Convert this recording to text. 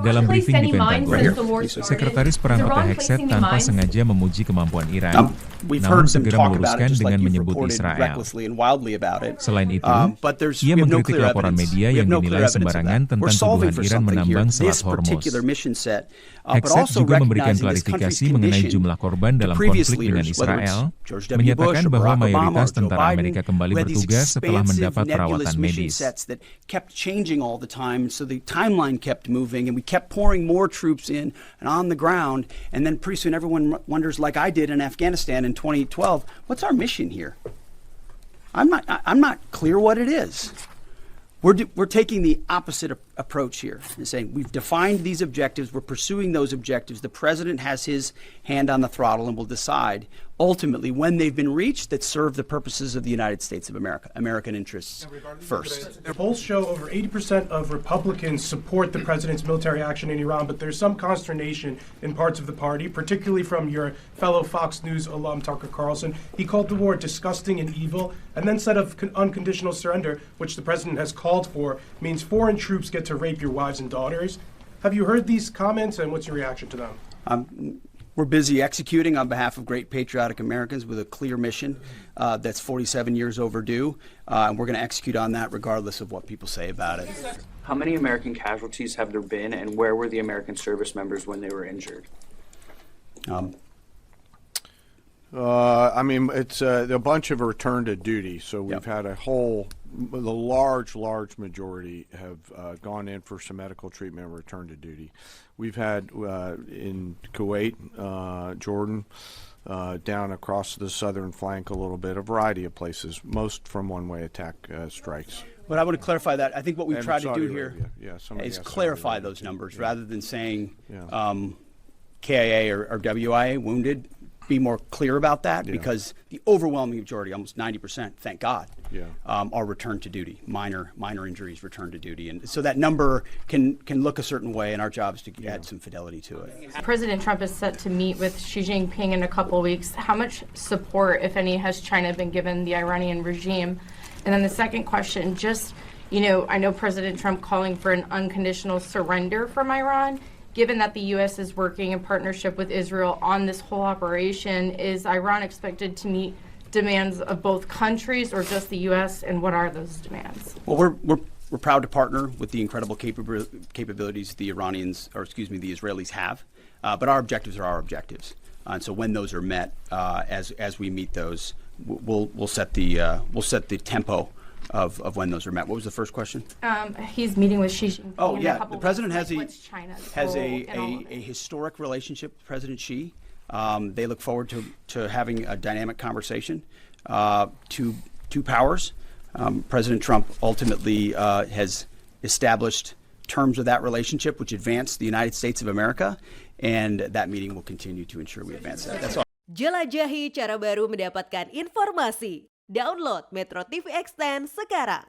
Dalam briefing di Pentagon, Sekretaris Perang Pete Hegseth tanpa sengaja memuji kemampuan Iran, namun segera meluruskan dengan menyebut Israel. Selain itu, ia mengkritik laporan media yang dinilai sembarangan tentang tuduhan Iran menambang Selat Hormuz. Hegseth juga memberikan klarifikasi mengenai jumlah korban dalam konflik dengan Israel, menyatakan bahwa mayoritas tentara Amerika kembali bertugas setelah mendapat perawatan medis. We kept pouring more troops in and on the ground, and then pretty soon everyone wonders, like I did in Afghanistan in 2012, what's our mission here? I'm not clear what it is. We're taking the opposite approach here and saying we've defined these objectives, we're pursuing those objectives. The president has his hand on the throttle and will decide ultimately when they've been reached that serve the purposes of the United States of America, American interests first. Polls show over 80% of Republicans support the president's military action in Iran, but there's some consternation in parts of the party, particularly from your fellow Fox News alum Tucker Carlson. He called the war disgusting and evil, and then said of unconditional surrender, which the president has called for, means foreign troops get to rape your wives and daughters. Have you heard these comments, and what's your reaction to them? We're busy executing on behalf of great patriotic Americans with a clear mission that's 47 years overdue, and we're going to execute on that regardless of what people say about it. How many American casualties have there been, and where were the American service members when they were injured? I mean, it's a bunch of return to duty, so we've had the large majority have gone in for some medical treatment and return to duty. We've had in Kuwait, Jordan, down across the southern flank a little bit, a variety of places, most from one-way attack strikes. But I want to clarify that. I think what we've tried to do here is clarify those numbers rather than saying KIA or WIA wounded. Be more clear about that because the overwhelming majority, almost 90%, thank God, are returned to duty, minor injuries returned to duty. And so that number can look a certain way, and our job is to add some fidelity to it. President Trump is set to meet with Xi Jinping in a couple of weeks. How much support, if any, has China been given the Iranian regime? And then the second question, just, I know President Trump calling for an unconditional surrender from Iran. Given that the U.S. is working in partnership with Israel on this whole operation, is Iran expected to meet demands of both countries or just the U.S., and what are those demands? Well, we're proud to partner with the incredible capabilities the Israelis have, but our objectives are our objectives, and so when those are met, as we meet those, we'll set the tempo of when those are met. What was the first question? He's meeting with Xi Jinping. Oh, in yeah. a couple The president weeks. has a historic relationship with President Xi. They look forward to having a dynamic conversation. Two powers. President Trump ultimately has established terms of that relationship which advance the United States of America, and that meeting will continue to ensure we advance that. That's all. Jelajahi cara baru mendapatkan informasi. Download MetroTV Extend sekarang.